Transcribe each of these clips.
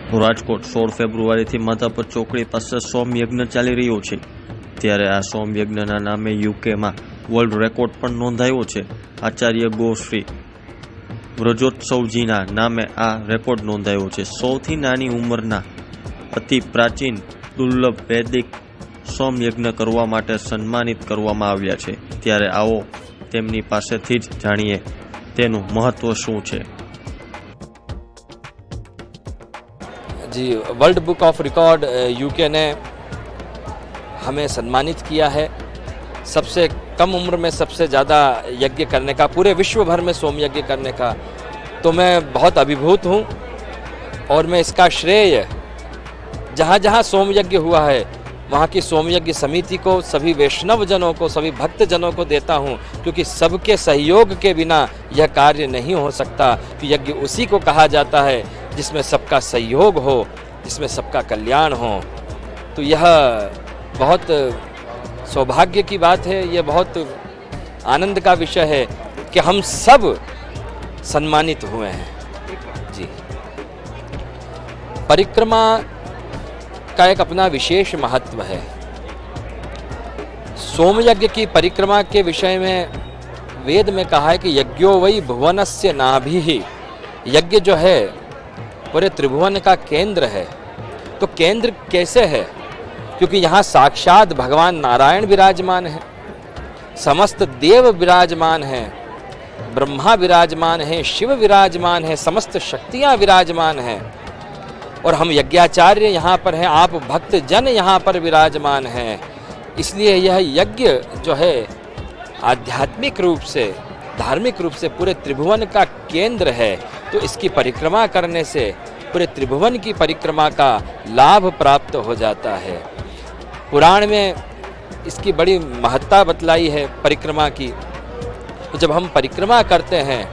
રાજકોટ 16 ફેબ્રુઆરીથી માધાપર ચોકડી પાસે સોમયજ્ઞ ચાલી રહ્યો છે। ત્યારે આ સોમયજ્ઞના નામે યુકેમાં વર્લ્ડ રેકોર્ડ પણ નોંધાયો છે। આચાર્ય ગો શ્રી વ્રજોત્સવજીના નામે આ રેકોર્ડ નોંધાયો છે। સૌથી નાની ઉંમરના અતિ પ્રાચીન દુર્લભ વૈદિક સોમયજ્ઞ કરવા માટે સન્માનિત કરવામાં આવ્યા છે। ત્યારે આવો તેમની પાસેથી જ જાણીએ તેનું મહત્વ શું છે। जी, world book of record UK ने हमें सम्मानित किया है। सबसे कम उम्र में सबसे ज़्यादा यज्ञ करने का, पूरे विश्व भर में सोम यज्ञ करने का, तो मैं बहुत अभिभूत हूँ। और मैं इसका श्रेय जहाँ जहाँ सोम यज्ञ हुआ है वहाँ की सोम यज्ञ समिति को, सभी वैष्णव जनों को, सभी भक्त जनों को देता हूँ, क्योंकि सबके सहयोग के बिना यह कार्य नहीं हो सकता। कि यज्ञ उसी को कहा जाता है जिसमें सबका सहयोग हो, जिसमें सबका कल्याण हो। तो यह बहुत सौभाग्य की बात है, यह बहुत आनंद का विषय है कि हम सब सम्मानित हुए हैं। जी, परिक्रमा का एक अपना विशेष महत्व है। सोम यज्ञ की परिक्रमा के विषय में वेद में कहा है कि यज्ञो वै भुवनस्य नाभिः। यज्ञ जो है पूरे त्रिभुवन का केंद्र है। तो केंद्र कैसे है? क्योंकि यहाँ साक्षात भगवान नारायण विराजमान है, समस्त देव विराजमान हैं, ब्रह्मा विराजमान है, शिव विराजमान है, समस्त शक्तियाँ विराजमान हैं। और हम यज्ञाचार्य यहाँ पर हैं, आप भक्त जन यहाँ पर विराजमान हैं। इसलिए यह यज्ञ जो है आध्यात्मिक रूप से, धार्मिक रूप से पूरे त्रिभुवन का केंद्र है। तो इसकी परिक्रमा करने से पूरे त्रिभुवन की परिक्रमा का लाभ प्राप्त हो जाता है। पुराण में इसकी बड़ी महत्ता बतलाई है परिक्रमा की। तो जब हम परिक्रमा करते हैं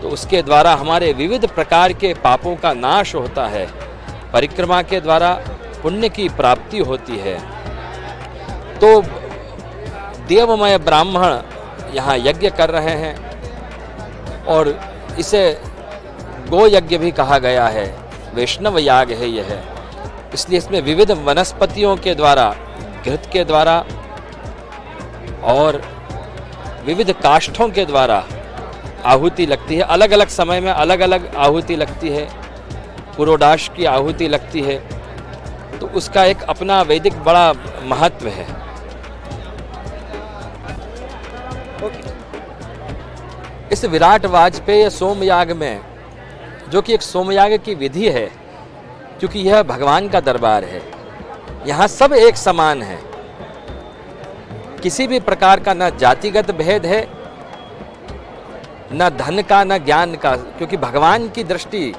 तो उसके द्वारा हमारे विविध प्रकार के पापों का नाश होता है। परिक्रमा के द्वारा पुण्य की प्राप्ति होती है। तो देवमय ब्राह्मण यहाँ यज्ञ कर रहे हैं और इसे गो यज्ञ भी कहा गया है, वैष्णव याग है यह। इसलिए इसमें विविध वनस्पतियों के द्वारा, घृत के द्वारा और विविध काष्ठों के द्वारा आहुति लगती है। अलग अलग समय में अलग अलग आहुति लगती है। पुरोडाश की आहुति लगती है। तो उसका एक अपना वैदिक बड़ा महत्व है। इस विराट वाजपेय सोमयाग में, जो कि एक सोमयाग की विधि है, क्योंकि यह भगवान का दरबार है, यहाँ सब एक समान है। किसी भी प्रकार का न जातिगत भेद है, न धन का, न ज्ञान का, क्योंकि भगवान की दृष्टि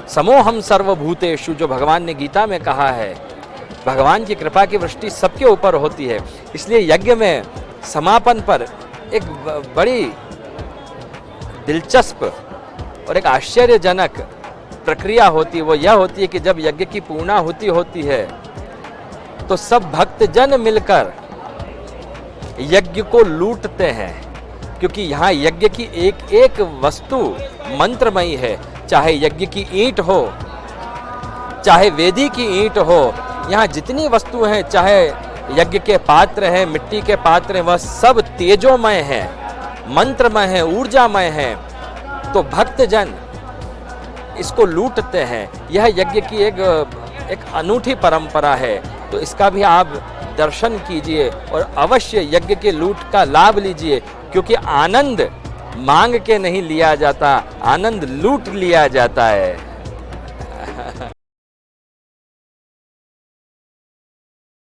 समोहम सर्वभूतेषु, जो भगवान ने गीता में कहा है, भगवान की कृपा की वृष्टि सबके ऊपर होती है। इसलिए यज्ञ में समापन पर एक बड़ी दिलचस्प और एक आश्चर्यजनक प्रक्रिया होती है। वो यह होती है कि जब यज्ञ की पूर्णाहुति होती है तो सब भक्तजन मिलकर यज्ञ को लूटते हैं, क्योंकि यहाँ यज्ञ की एक एक वस्तु मंत्रमयी है। चाहे यज्ञ की ईंट हो, चाहे वेदी की ईंट हो, यहाँ जितनी वस्तु हैं, चाहे यज्ञ के पात्र हैं, मिट्टी के पात्र हैं, वह सब तेजोमय है, मंत्रमय है, ऊर्जामय है। तो भक्तजन इसको लूटते हैं। यह यज्ञ की एक अनूठी परंपरा है। तो इसका भी आप दर्शन कीजिए और अवश्य यज्ञ के लूट का लाभ लीजिए, क्योंकि आनंद मांग के नहीं लिया जाता, आनंद लूट लिया जाता है।